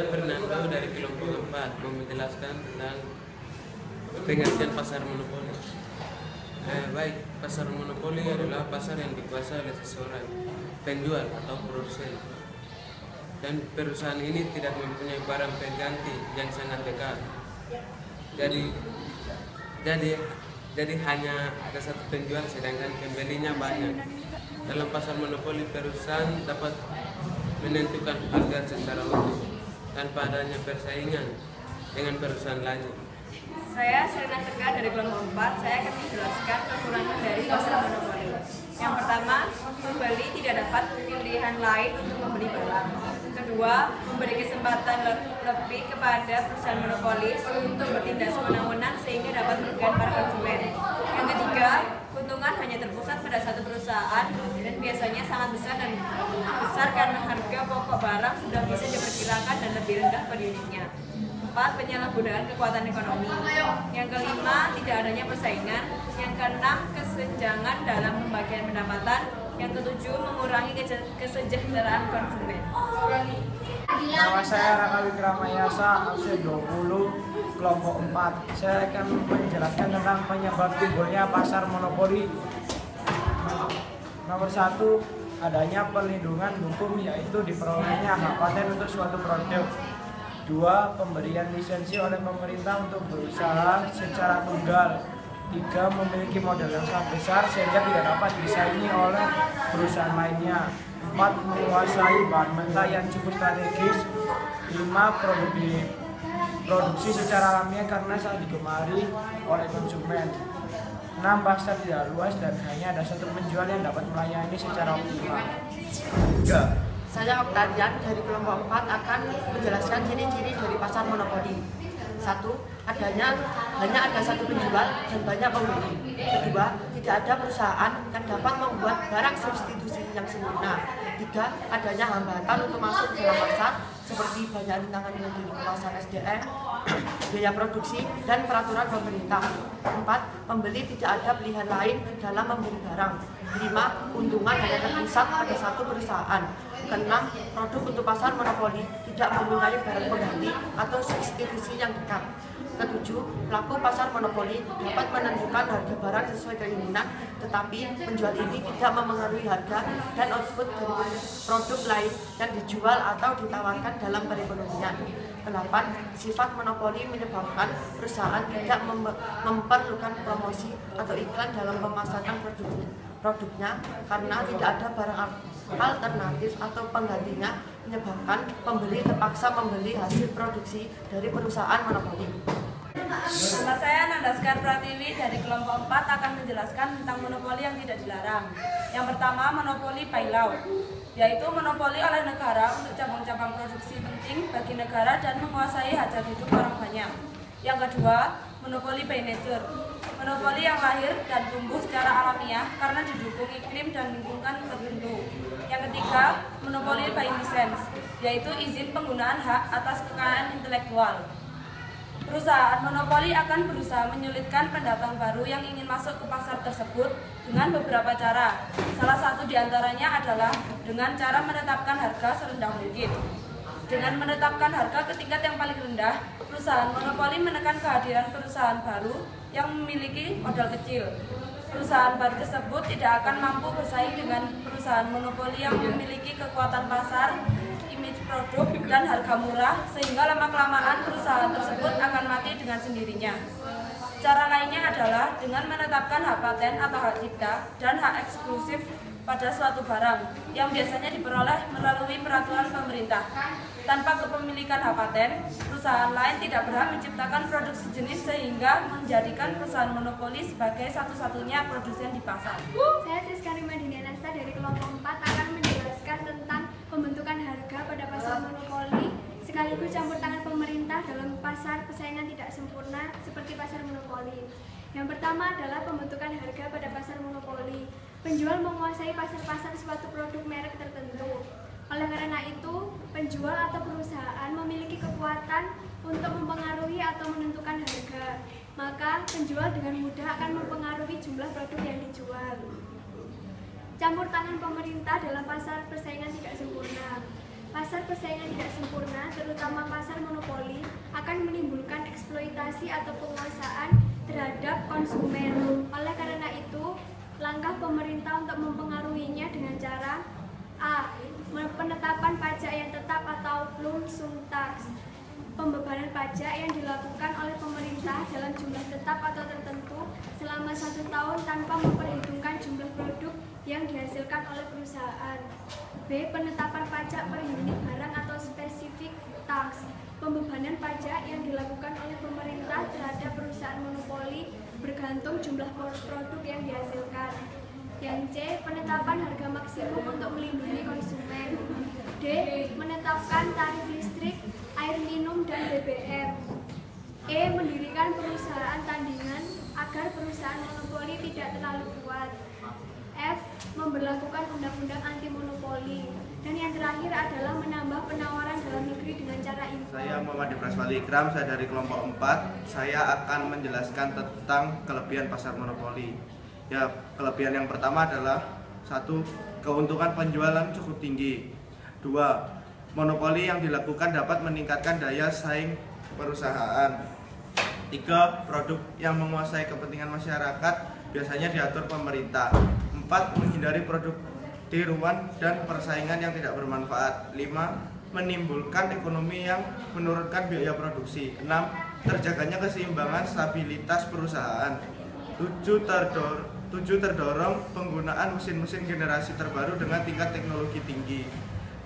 Saya Fernando dari kelompok 4 mau menjelaskan tentang pengertian pasar monopoli. Baik, pasar monopoli adalah pasar yang dikuasai oleh seseorang penjual atau produsen, dan perusahaan ini tidak mempunyai barang pengganti yang sangat dekat. Jadi hanya ada satu penjual sedangkan pembelinya banyak. Dalam pasar monopoli, perusahaan dapat menentukan harga secara utuh tanpa adanya persaingan dengan perusahaan lain. Saya Serena Seka dari kelompok 4. Saya akan menjelaskan kekurangan dari pasar monopoli. Yang pertama, pembeli tidak dapat pilihan lain untuk membeli barang. Kedua, memberi kesempatan lebih kepada perusahaan monopolis untuk bertindak sewenang-wenang sehingga dapat merugikan para konsumen. Yang ketiga, keuntungan hanya terpusat pada satu perusahaan dan biasanya sangat besar karena harga pokok barang sudah bisa diperkirakan dan lebih rendah per unitnya. 4. Penyalahgunaan kekuatan ekonomi. Yang kelima, tidak adanya persaingan. Yang keenam, kesenjangan dalam pembagian pendapatan. Yang ketujuh, mengurangi kesejahteraan konsumen. Nama saya Raka Wikramayasa, absen 20, kelompok 4. Saya akan menjelaskan tentang penyebab timbulnya pasar monopoli. Nomor 1, adanya perlindungan hukum, yaitu diperolehnya hak paten untuk suatu produk. 2. Pemberian lisensi oleh pemerintah untuk berusaha secara tunggal. 3. Memiliki modal yang sangat besar sehingga tidak dapat disaingi oleh perusahaan lainnya. 4. Menguasai bahan mentah yang cukup strategis. 5. Produksi secara alamiah karena sangat digemari oleh konsumen. 6. Pasar tidak luas dan hanya ada satu penjual yang dapat melayani secara optimal. 3. Saya Oktarian dari kelompok 4 akan menjelaskan ciri-ciri dari pasar monopoli. 1. Hanya ada satu penjual dan banyak pembeli. 2. Tidak ada perusahaan yang dapat membuat barang substitusi yang sempurna. 3. Adanya hambatan untuk masuk dalam pasar seperti banyak rintangan yang dari pasar SDM, biaya produksi, dan peraturan pemerintah. 4. Pembeli tidak ada pilihan lain dalam membeli barang. 5. Keuntungan hanya terpusat pada satu perusahaan. 6. Produk untuk pasar monopoli tidak mempunyai barang pengganti atau substitusi yang dekat. 7. Pelaku pasar monopoli dapat menentukan harga barang sesuai keinginan, tetapi penjual ini tidak memengaruhi harga dan output dari produk lain yang dijual atau ditawarkan dalam perekonomian. 8. Sifat monopoli menyebabkan perusahaan tidak memerlukan promosi atau iklan dalam pemasaran produknya karena tidak ada barang alternatif atau penggantinya, menyebabkan pembeli terpaksa membeli hasil produksi dari perusahaan monopoli. Nama saya Nandaskar Pratiwi dari kelompok 4 akan menjelaskan tentang monopoli yang tidak dilarang. Yang pertama, monopoli bailout, yaitu monopoli oleh negara untuk cabang-cabang produksi penting bagi negara dan menguasai hajat hidup orang banyak. Yang kedua, monopoli by nature, monopoli yang lahir dan tumbuh secara alamiah karena didukung iklim dan lingkungan tertentu. Yang ketiga, monopoli by license, yaitu izin penggunaan hak atas kekayaan intelektual. Perusahaan monopoli akan berusaha menyulitkan pendatang baru yang ingin masuk ke pasar tersebut dengan beberapa cara. Salah satu diantaranya adalah dengan cara menetapkan harga serendah mungkin. Dengan menetapkan harga ke tingkat yang paling rendah, perusahaan monopoli menekan kehadiran perusahaan baru yang memiliki modal kecil. Perusahaan baru tersebut tidak akan mampu bersaing dengan perusahaan monopoli yang memiliki kekuatan pasar, image produk, dan harga murah, sehingga lama-kelamaan perusahaan tersebut akan mati dengan sendirinya. Cara lainnya adalah dengan menetapkan hak paten atau hak cipta dan hak eksklusif pada suatu barang yang biasanya diperoleh melalui peraturan pemerintah. Tanpa kepemilikan hak paten, perusahaan lain tidak berhak menciptakan produk sejenis sehingga menjadikan perusahaan monopoli sebagai satu-satunya produsen di pasar. Saya Triskari Madinyanasta dari kelompok 4 akan menjelaskan tentang pembentukan harga pada pasar monopoli sekaligus campur tangan pemerintah dalam pasar persaingan tidak sempurna seperti pasar monopoli. Yang pertama adalah pembentukan harga pada pasar monopoli. Penjual menguasai pasar-pasar suatu produk merek tertentu. Oleh karena itu, penjual atau perusahaan memiliki kekuatan untuk mempengaruhi atau menentukan harga. Maka, penjual dengan mudah akan mempengaruhi jumlah produk yang dijual. Campur tangan pemerintah dalam pasar persaingan tidak sempurna. Pasar persaingan tidak sempurna, terutama pasar monopoli, akan menimbulkan eksploitasi atau penguasaan terhadap konsumen. Oleh karena itu, langkah pemerintah untuk mempengaruhinya dengan cara A. Penetapan pajak yang tetap atau lump sum tax. Pembebanan pajak yang dilakukan oleh pemerintah dalam jumlah tetap atau tertentu selama 1 tahun tanpa memperhitungkan jumlah produk yang dihasilkan oleh perusahaan. B. Penetapan pajak per unit barang atau specific tax. Pembebanan pajak yang dilakukan oleh pemerintah terhadap perusahaan monopoli bergantung jumlah produk yang dihasilkan. Yang C. Penetapan harga maksimum untuk melindungi konsumen. D. Menetapkan tarif listrik, air minum, dan BBM. E. Mendirikan perusahaan tandingan agar perusahaan monopoli tidak terlalu kuat. F. Memberlakukan undang-undang anti monopoli. Dan yang terakhir adalah menambah penawaran dalam negeri dengan cara impor. Saya Muhammad Ibrahim Ikram, saya dari kelompok 4. Saya akan menjelaskan tentang kelebihan pasar monopoli. Ya, kelebihan yang pertama adalah 1. Keuntungan penjualan cukup tinggi. 2. Monopoli yang dilakukan dapat meningkatkan daya saing perusahaan. 3. Produk yang menguasai kepentingan masyarakat biasanya diatur pemerintah. 4. Menghindari produk tiruan dan persaingan yang tidak bermanfaat. 5. Menimbulkan ekonomi yang menurunkan biaya produksi. 6. Terjaganya keseimbangan stabilitas perusahaan. 7. Terdorong penggunaan mesin-mesin generasi terbaru dengan tingkat teknologi tinggi.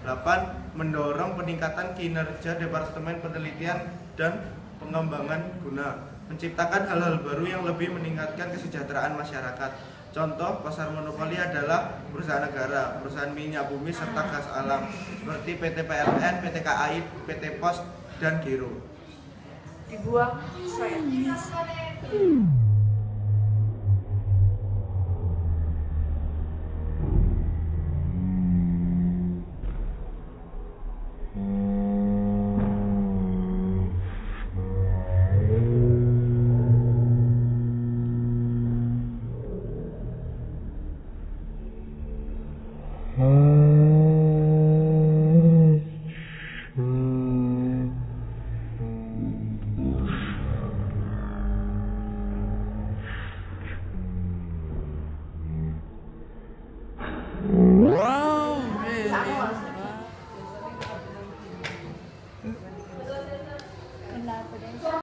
8. Mendorong peningkatan kinerja Departemen Penelitian dan Pengembangan guna menciptakan hal-hal baru yang lebih meningkatkan kesejahteraan masyarakat. Contoh pasar monopoli adalah perusahaan negara, perusahaan minyak bumi serta gas alam seperti PT PLN, PT KAI, PT Pos, dan Giro. Dibuang saya. Hmm.